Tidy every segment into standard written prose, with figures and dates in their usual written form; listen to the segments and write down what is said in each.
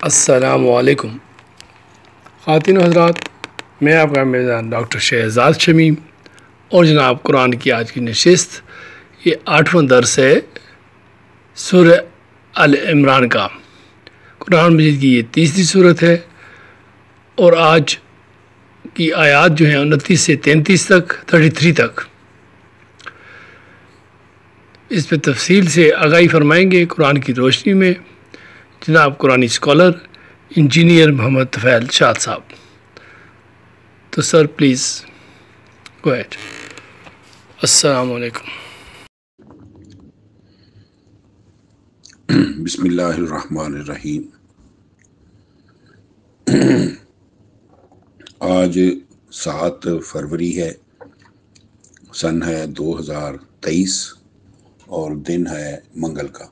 السلام علیکم خواتین و حضرات، میں آپ کا میزبان ڈاکٹر شہزاد شمیم اور جناب قرآن کی آج کی نشست یہ 8واں درس ہے سورہ آل عمران کا۔ قرآن مجید کی یہ تیسری صورت ہے اور آج کی آیات جو ہیں 29 سے 33 تک 33 تک اس پہ تفصیل سے آگاہی فرمائیں گے قرآن کی روشنی میں جناب قرآنی اسکالر انجینئر محمد طفیل شاد صاحب۔ تو سر پلیز گو ایٹ۔ السلام علیکم۔ بسم اللہ الرحمن الرحیم۔ آج 7 فروری ہے، سن ہے 2023 اور دن ہے منگل کا۔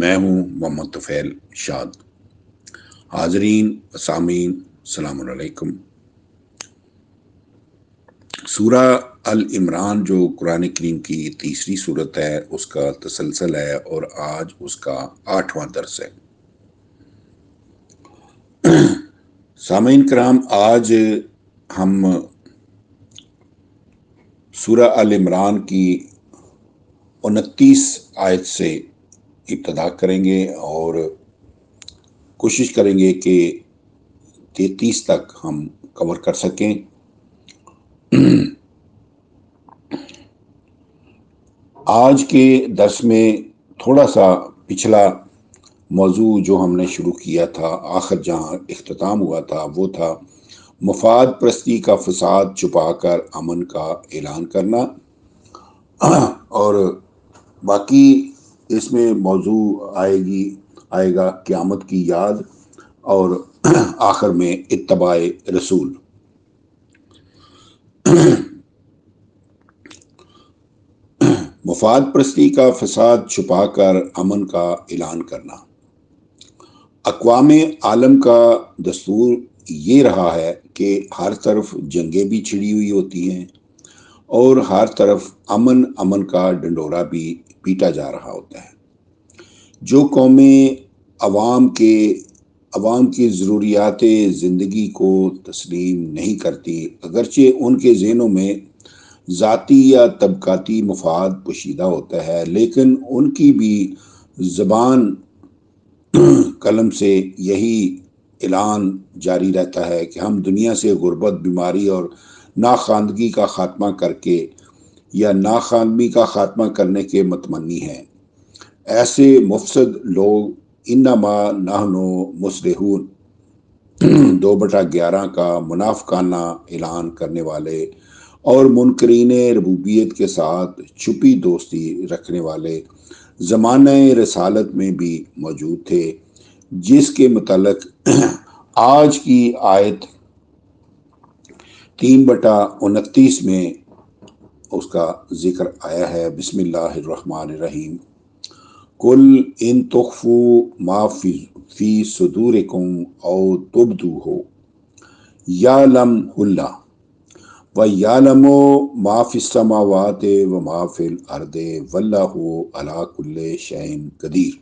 میں ہوں محمد طفیل شاد۔ حاضرین سامعین السلام علیکم۔ سورہ العمران جو قرآن کریم کی تیسری صورت ہے اس کا تسلسل ہے اور آج اس کا 8واں درس ہے۔ سامعین کرام، آج ہم سورہ العمران کی 29 آیت سے ابتدا کریں گے اور کوشش کریں گے کہ 33 تک ہم کور کر سکیں۔ آج کے درس میں تھوڑا سا پچھلا موضوع جو ہم نے شروع کیا تھا، آخر جہاں اختتام ہوا تھا، وہ تھا مفاد پرستی کا فساد چھپا کر امن کا اعلان کرنا، اور باقی اس میں موضوع آئے گا قیامت کی یاد اور آخر میں اتباع رسول۔ مفاد پرستی کا فساد چھپا کر امن کا اعلان کرنا۔ اقوام عالم کا دستور یہ رہا ہے کہ ہر طرف جنگیں بھی چھڑی ہوئی ہوتی ہیں اور ہر طرف امن کا ڈنڈورا بھی پیٹا جا رہا ہوتا ہے۔ جو قومیں عوام کی ضروریات زندگی کو تسلیم نہیں کرتی، اگرچہ ان کے ذہنوں میں ذاتی یا طبقاتی مفاد پوشیدہ ہوتا ہے، لیکن ان کی بھی زبان قلم سے یہی اعلان جاری رہتا ہے کہ ہم دنیا سے غربت، بیماری اور ناخواندگی کا خاتمہ کر کے یا ناخواندگی کا خاتمہ کرنے کے متمنی ہیں۔ ایسے مفسد لوگ انما نحن مصلحون 2/11 کا منافقانہ اعلان کرنے والے اور منکرین ربوبیت کے ساتھ چھپی دوستی رکھنے والے زمانہ رسالت میں بھی موجود تھے، جس کے متعلق آج کی آیت 3/29 میں اس کا ذکر آیا ہے۔ بسم اللہ الرحمن الرحیم۔ قل ان تخفوا ما فی صدورکم او تبدوہ یعلمہ اللہ وَيَعْلَمُ مَا فِي السَّمَاوَاتِ وَمَا فِي الْأَرْضِ وَاللَّهُ عَلَىٰ كُلِّ شَيْءٍ قَدِيرٌ۔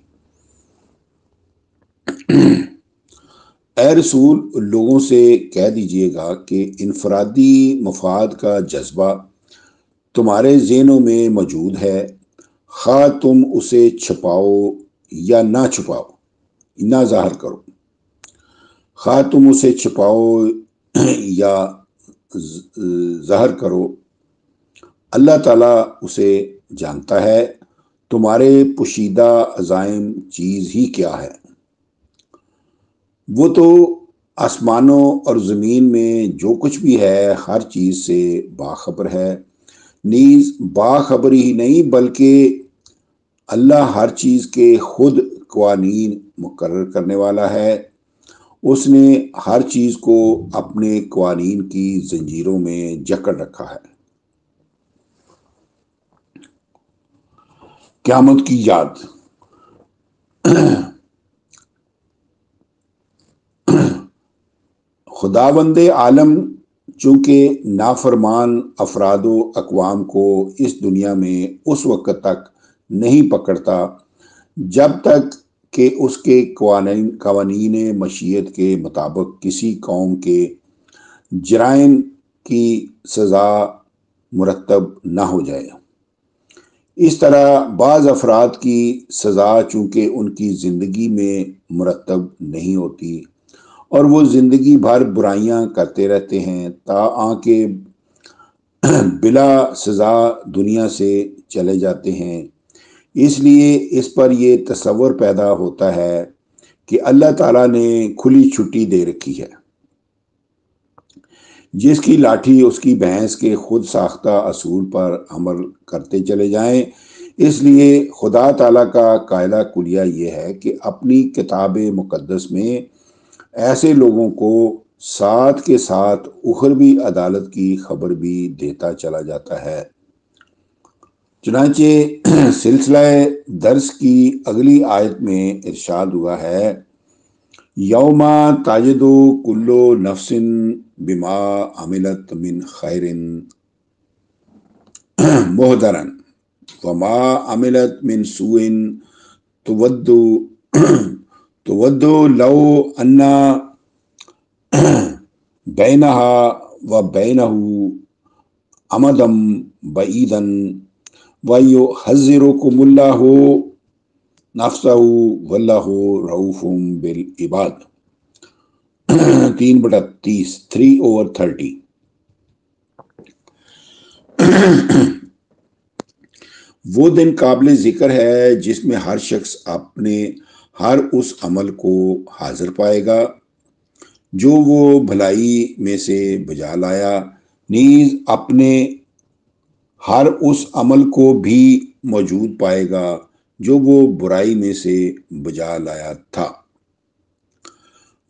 اے رسول، لوگوں سے کہہ دیجئے گا کہ انفرادی مفاد کا جذبہ تمہارے ذہنوں میں موجود ہے، خواہ تم اسے چھپاؤ یا نہ چھپاؤ، نہ ظاہر کرو، خواہ تم اسے چھپاؤ یا ظاہر کرو، اللہ تعالیٰ اسے جانتا ہے۔ تمہارے پوشیدہ عزائم چیز ہی کیا ہے؟ وہ تو آسمانوں اور زمین میں جو کچھ بھی ہے ہر چیز سے باخبر ہے، نیز باخبر ہی نہیں بلکہ اللہ ہر چیز کے خود قوانین مقرر کرنے والا ہے۔ اس نے ہر چیز کو اپنے قوانین کی زنجیروں میں جکڑ رکھا ہے۔ قیامت کی یاد۔ خداوند عالم چونکہ نافرمان افراد و اقوام کو اس دنیا میں اس وقت تک نہیں پکڑتا جب تک کہ اس کے قوانین مشیت کے مطابق کسی قوم کے جرائم کی سزا مرتب نہ ہو جائے۔ اس طرح بعض افراد کی سزا چونکہ ان کی زندگی میں مرتب نہیں ہوتی اور وہ زندگی بھر برائیاں کرتے رہتے ہیں تاکہ بلا سزا دنیا سے چلے جاتے ہیں، اس لیے اس پر یہ تصور پیدا ہوتا ہے کہ اللہ تعالیٰ نے کھلی چھٹی دے رکھی ہے، جس کی لاٹھی اس کی بھینس کے خود ساختہ اصول پر عمل کرتے چلے جائیں۔ اس لیے خدا تعالیٰ کا قاعدہ کلیہ یہ ہے کہ اپنی کتاب مقدس میں ایسے لوگوں کو ساتھ کے ساتھ اخروی عدالت کی خبر بھی دیتا چلا جاتا ہے۔ چنانچہ سلسلہ درس کی اگلی آیت میں ارشاد ہوا ہے، یوم تجد کل نفس بما عملت من خیر محضرا وما عملت من سوء تود لو ان بینها وبینہ امدا بعیدا ویحذرکم اللہ نفسہ واللہ رؤوف بالعباد۔ 3/30 3/30۔ وہ دن قابل ذکر ہے جس میں ہر شخص اپنے ہر اس عمل کو حاضر پائے گا جو وہ بھلائی میں سے بجا لایا، نیز اپنے ہر اس عمل کو بھی موجود پائے گا جو وہ برائی میں سے بجا لایا تھا۔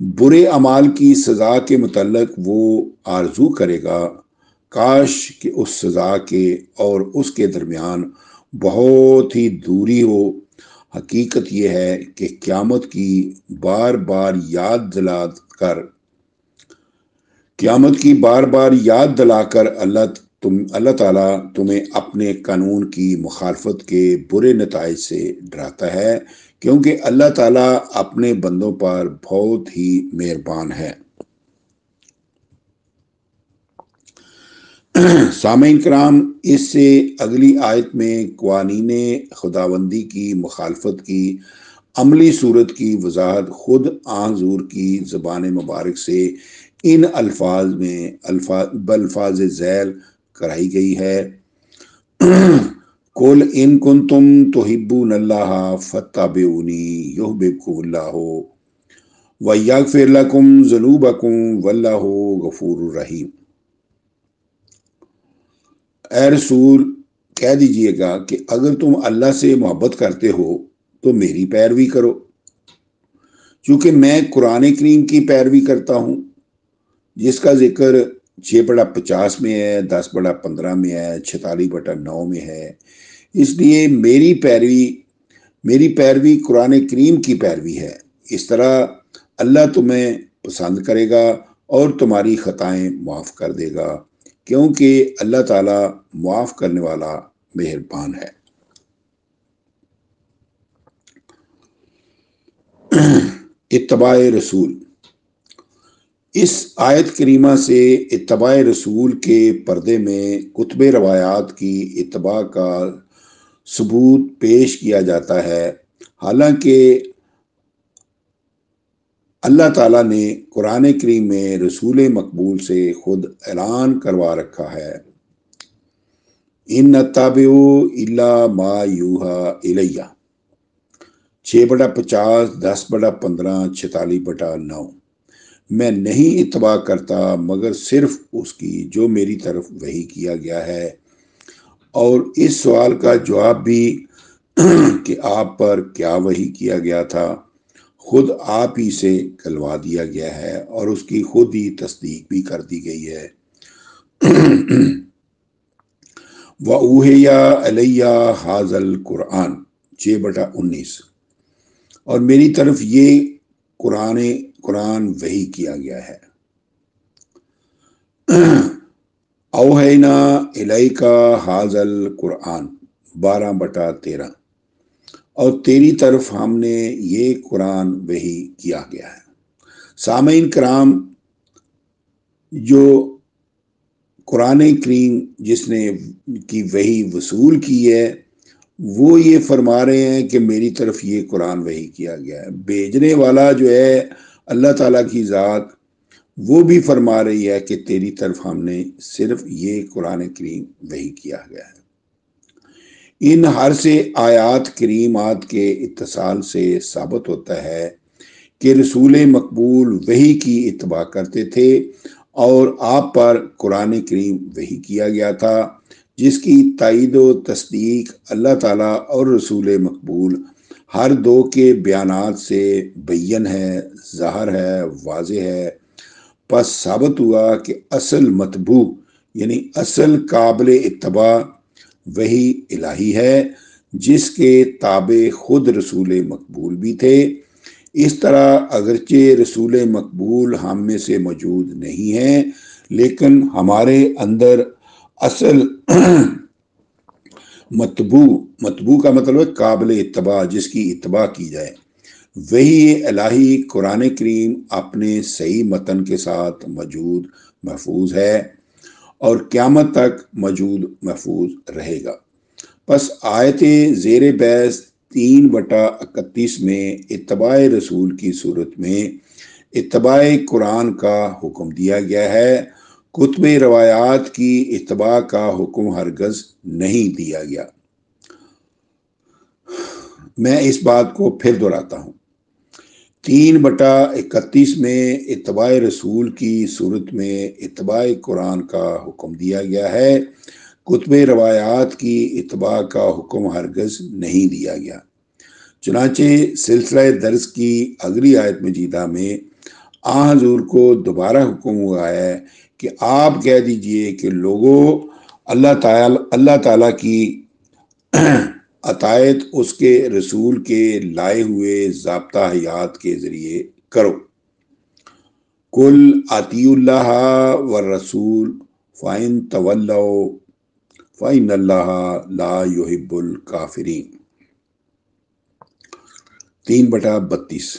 برے اعمال کی سزا کے متعلق وہ آرزو کرے گا کاش کہ اس سزا کے اور اس کے درمیان بہت ہی دوری ہو۔ حقیقت یہ ہے کہ قیامت کی بار بار یاد دلا کر اللہ تعالیٰ تمہیں اپنے قانون کی مخالفت کے برے نتائج سے ڈراتا ہے، کیونکہ اللہ تعالیٰ اپنے بندوں پر بہت ہی مہربان ہے۔ سامعین کرام، اس سے اگلی آیت میں قوانین خداوندی کی مخالفت کی عملی صورت کی وضاحت خود حضور کی زبان مبارک سے ان الفاظ میں بالفاظ ذیل کرائی گئی ہے، قل ان کنتم تحبون اللہ فاتبعونی یحببکم اللہ ویغفر لکم ذنوبکم واللہ غفور رحیم۔ اے رسول، کہہ دیجئے گا کہ اگر تم اللہ سے محبت کرتے ہو تو میری پیروی کرو، چونکہ میں قرآن کریم کی پیروی کرتا ہوں جس کا ذکر 6/50 میں ہے، 10/15 میں ہے، 46/9 میں ہے۔ اس لیے میری پیروی قرآن کریم کی پیروی ہے۔ اس طرح اللہ تمہیں پسند کرے گا اور تمہاری خطائیں معاف کر دے گا، کیونکہ اللہ تعالیٰ معاف کرنے والا مہربان ہے۔ اتباع رسول۔ اس آیت کریمہ سے اتباع رسول کے پردے میں کتب روایات کی اتباع کا ثبوت پیش کیا جاتا ہے، حالانکہ اللہ تعالیٰ نے قرآن کریم میں رسول مقبول سے خود اعلان کروا رکھا ہے، ان نتبع الا ما یوحی الی، 6/50 10/15 46/9۔ میں نہیں اتباع کرتا مگر صرف اس کی جو میری طرف وحی کیا گیا ہے، اور اس سوال کا جواب بھی کہ آپ پر کیا وحی کیا گیا تھا خود آپ ہی سے کلوا دیا گیا ہے اور اس کی خود ہی تصدیق بھی کر دی گئی ہے۔ وَأُوحِیَ إِلَیَّ هَٰذَا الْقُرْآنُ 6/19، اور میری طرف یہ قرآن وحی کیا گیا ہے۔ أَوْحَیْنَا إِلَیْکَ هَٰذَا الْقُرْآنَ 12/13، اور تیری طرف ہم نے یہ قرآن وحی کیا گیا ہے۔ سامعین کرام، جو قرآن کریم جس نے کی وحی وصول کی ہے وہ یہ فرما رہے ہیں کہ میری طرف یہ قرآن وحی کیا گیا ہے۔ بھیجنے والا جو ہے اللہ تعالیٰ کی ذات، وہ بھی فرما رہی ہے کہ تیری طرف ہم نے صرف یہ قرآن کریم وحی کیا گیا ہے۔ ان ہر سے آیات کریمات کے اتصال سے ثابت ہوتا ہے کہ رسول مقبول وحی کی اتباع کرتے تھے اور آپ پر قرآن کریم وحی کیا گیا تھا، جس کی تائید و تصدیق اللہ تعالیٰ اور رسول مقبول ہر دو کے بیانات سے بین ہے، ظاہر ہے، واضح ہے۔ پس ثابت ہوا کہ اصل مطبوع یعنی اصل قابل اتباع وحی الہی ہے، جس کے تابع خود رسول مقبول بھی تھے۔ اس طرح اگرچہ رسول مقبول ہم میں سے موجود نہیں ہیں، لیکن ہمارے اندر اصل مطبوع کا مطلب ہے قابل اتباع، جس کی اتباع کی جائے، وہی الہی قرآن کریم اپنے صحیح متن کے ساتھ موجود محفوظ ہے اور قیامت تک موجود محفوظ رہے گا۔ پس آیت زیر بحث 3/31 میں اتباع رسول کی صورت میں اتباع قرآن کا حکم دیا گیا ہے، کتب روایات کی اتباع کا حکم ہرگز نہیں دیا گیا۔ میں اس بات کو پھر دہراتا ہوں، 3/31 میں اتباع رسول کی صورت میں اتباع قرآن کا حکم دیا گیا ہے، کتب روایات کی اتباع کا حکم ہرگز نہیں دیا گیا۔ چنانچہ سلسلہ درس کی اگلی آیت مجیدہ میں حضور کو دوبارہ حکم ہوا ہے کہ آپ کہہ دیجئے کہ لوگوں، اللہ تعالیٰ کی اطاعت اس کے رسول کے لائے ہوئے ضابطہ حیات کے ذریعے کرو۔ قل اطیعوا اللہ والرسول فإن تولوا فإن اللہ لا يحب الکافرین۔ 3/32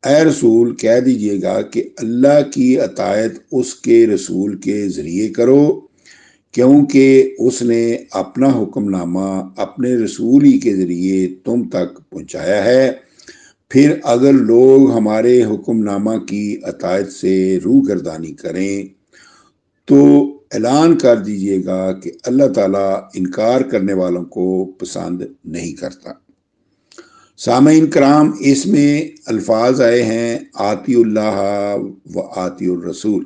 اے رسول کہہ دیجئے گا کہ اللہ کی اطاعت اس کے رسول کے ذریعے کرو، کیونکہ اس نے اپنا حکم نامہ اپنے رسول ہی کے ذریعے تم تک پہنچایا ہے۔ پھر اگر لوگ ہمارے حکم نامہ کی اطاعت سے روگردانی کریں تو اعلان کر دیجئے گا کہ اللہ تعالیٰ انکار کرنے والوں کو پسند نہیں کرتا۔ سامعین کرام، اس میں الفاظ آئے ہیں آتی اللہ و آتی الرسول۔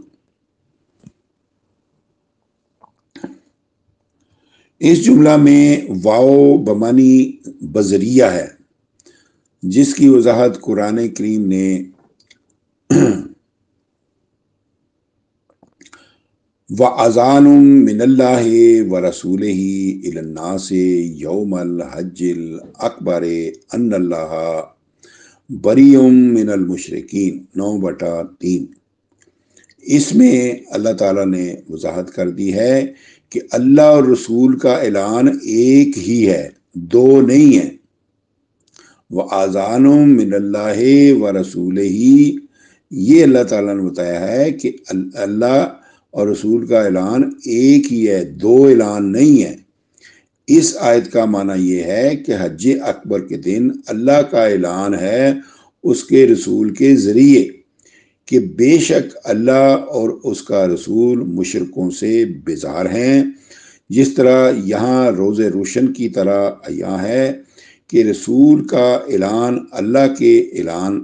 اس جملہ میں واو بمانی بذریہ ہے، جس کی وضاحت قرآن کریم نے وَأَذَانٌ مِّنَ اللَّهِ وَرَسُولِهِ إِلَى النَّاسِ يَوْمَ الْحَجِّ الْأَكْبَرِ أَنَّ اللَّهَ بَرِيءٌ مِّنَ الْمُشْرِكِينَ 9/3۔ اس میں اللہ تعالیٰ نے وضاحت کر دی ہے کہ اللہ اور رسول کا اعلان ایک ہی ہے، دو نہیں ہے۔ وَأَذَانٌ مِّنَ اللَّهِ وَرَسُولِهِ، یہ اللہ تعالیٰ نے بتایا ہے کہ اللہ اور رسول کا اعلان ایک ہی ہے، دو اعلان نہیں ہے۔ اس آیت کا معنی یہ ہے کہ حج اکبر کے دن اللہ کا اعلان ہے اس کے رسول کے ذریعے کہ بے شک اللہ اور اس کا رسول مشرکوں سے بیزار ہیں، جس طرح یہاں روز روشن کی طرح عیاں ہے کہ رسول کا اعلان اللہ کے اعلان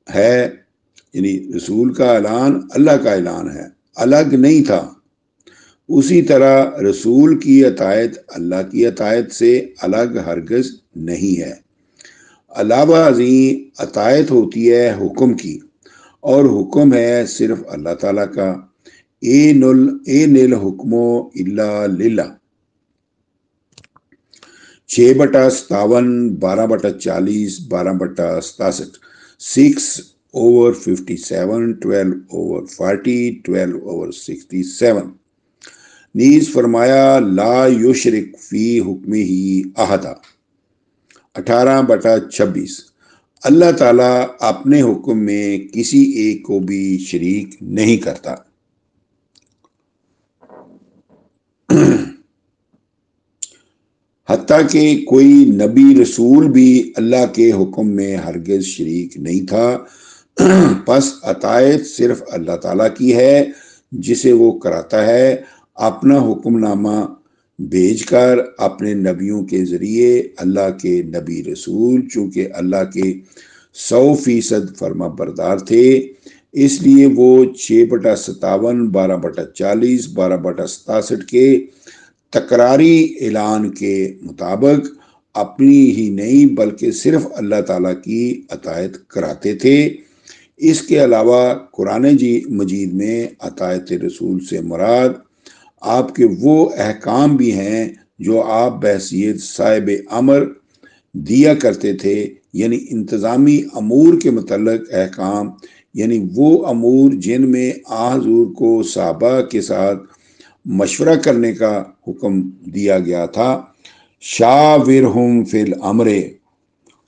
ہے، یعنی رسول کا اعلان اللہ کا اعلان ہے، الگ نہیں تھا۔ اسی طرح رسول کی اطاعت اللہ کی اطاعت سے الگ ہرگز نہیں ہے۔ علاوہ ازیں اطاعت ہوتی ہے حکم کی، اور حکم ہے صرف اللہ تعالیٰ کا۔ اِنِ الْحُکْمُ إِلَّا لِلَّهِ 6/57، 12/40، 12/67، 6/57، 12/40، 12/67۔ نیز فرمایا لا یشرک فی حکمہ احدا۔ 18/26 اللہ تعالیٰ اپنے حکم میں کسی ایک کو بھی شریک نہیں کرتا۔ حتیٰ کہ کوئی نبی رسول بھی اللہ کے حکم میں ہرگز شریک نہیں تھا، پس اطاعت صرف اللہ تعالیٰ کی ہے جسے وہ کراتا ہے اپنا حکم نامہ بھیج کر اپنے نبیوں کے ذریعے۔ اللہ کے نبی رسول چونکہ اللہ کے 100% فرما بردار تھے، اس لیے وہ 6/57، 12/40، 12/67 کے تکراری اعلان کے مطابق اپنی ہی نہیں بلکہ صرف اللہ تعالیٰ کی اطاعت کراتے تھے۔ اس کے علاوہ قرآن مجید میں اطاعت رسول سے مراد آپ کے وہ احکام بھی ہیں جو آپ بحیثیت صاحب امر دیا کرتے تھے، یعنی انتظامی امور کے متعلق احکام، یعنی وہ امور جن میں حضور کو صحابہ کے ساتھ مشورہ کرنے کا حکم دیا گیا تھا۔ شاورہم فی الامر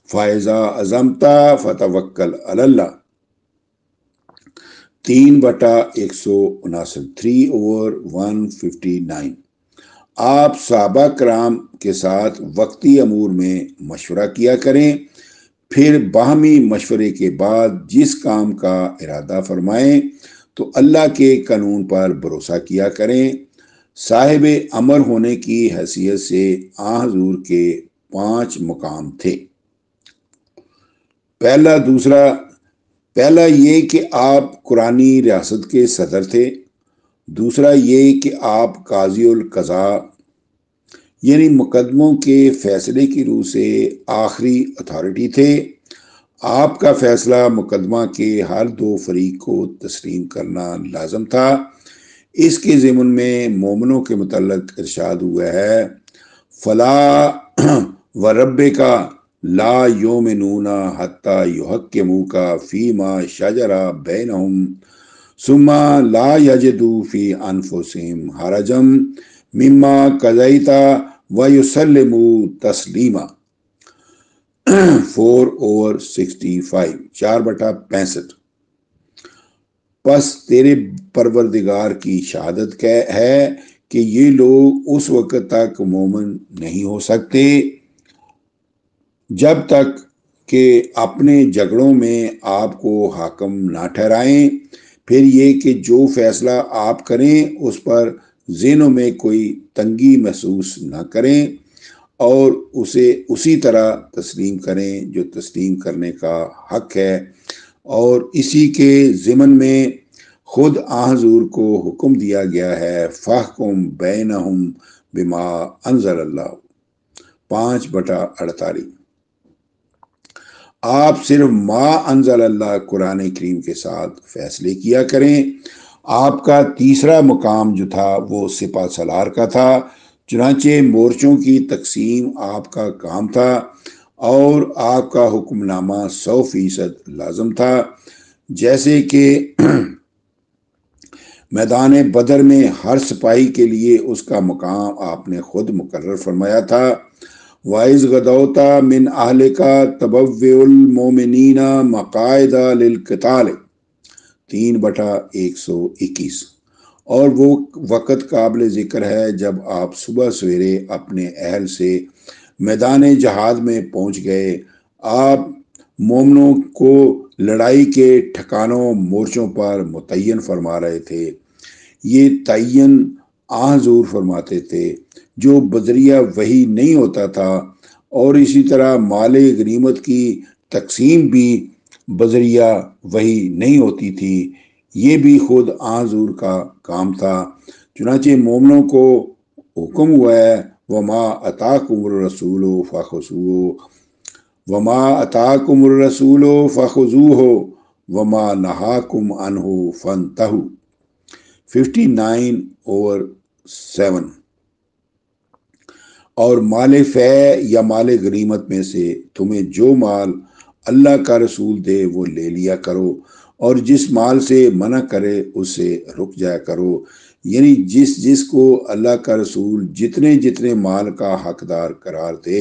فاذا عزمت فتوکل علی اللہ، 3/159، 3/159۔ آپ صحابہ کرام کے ساتھ وقتی امور میں مشورہ کیا کریں، پھر باہمی مشورے کے بعد جس کام کا ارادہ فرمائیں تو اللہ کے قانون پر بھروسہ کیا کریں۔ صاحب امر ہونے کی حیثیت سے حضور کے 5 مقام تھے۔ پہلا یہ کہ آپ قرآنی ریاست کے صدر تھے، دوسرا یہ کہ آپ قاضی القضاء یعنی مقدموں کے فیصلے کی روح سے آخری اتھارٹی تھے۔ آپ کا فیصلہ مقدمہ کے ہر 2 فریق کو تسلیم کرنا لازم تھا۔ اس کے ضمن میں مومنوں کے متعلق ارشاد ہوا ہے، فلا وربک لا یؤمنون حتی یحکموک فیما شجر بینہم ثم لا یجدوا فی انفسہم حرجا مما قضیت ویسلموا تسلیما، 4/65، 4/65۔ پس تیرے پروردگار کی شہادت ہے کہ یہ لوگ اس وقت تک مومن نہیں ہو سکتے جب تک کہ اپنے جھگڑوں میں آپ کو حاکم نہ ٹھہرائیں، پھر یہ کہ جو فیصلہ آپ کریں اس پر ذہنوں میں کوئی تنگی محسوس نہ کریں اور اسے اسی طرح تسلیم کریں جو تسلیم کرنے کا حق ہے، اور اسی کے ضمن میں خود حضور کو حکم دیا گیا ہے، فاحکم بینہم بما انزل اللہ، 5/48۔ آپ صرف ما انزل اللہ قرآن کریم کے ساتھ فیصلے کیا کریں۔ آپ کا تیسرا مقام جو تھا وہ سپہ سالار کا تھا، چنانچہ مورچوں کی تقسیم آپ کا کام تھا اور آپ کا حکم نامہ 100% لازم تھا، جیسے کہ میدان بدر میں ہر سپاہی کے لیے اس کا مقام آپ نے خود مقرر فرمایا تھا۔ وَإِذْ غَدَوْتَ مِنْ أَهْلِكَ تُبَوِّئُ الْمُؤْمِنِينَ مَقَاعِدَ لِلْقِتَالِ، 3/121۔ اور وہ وقت قابل ذکر ہے جب آپ صبح سویرے اپنے اہل سے میدان جہاد میں پہنچ گئے۔ آپ مومنوں کو لڑائی کے ٹھکانوں مورچوں پر متعین فرما رہے تھے۔ یہ تعین حضور فرماتے تھے جو بدریہ وحی نہیں ہوتا تھا، اور اسی طرح مال غنیمت کی تقسیم بھی بذریعہ وحی نہیں ہوتی تھی، یہ بھی خود حضور کا کام تھا۔ چنانچہ مومنوں کو حکم ہوا ہے، وما اتاکم الرسول فخذوہ وما اتاکم الرسول فخذوہ وما نہاکم عنہ فانتہوا، 59/7۔ اور مال فے یا مال غنیمت میں سے تمہیں جو مال اللہ کا رسول دے وہ لے لیا کرو، اور جس مال سے منع کرے اس سے رک جایا کرو، یعنی جس کو اللہ کا رسول جتنے مال کا حقدار قرار دے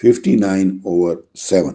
59/7,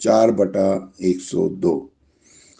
4/102।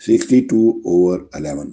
62/11।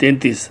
33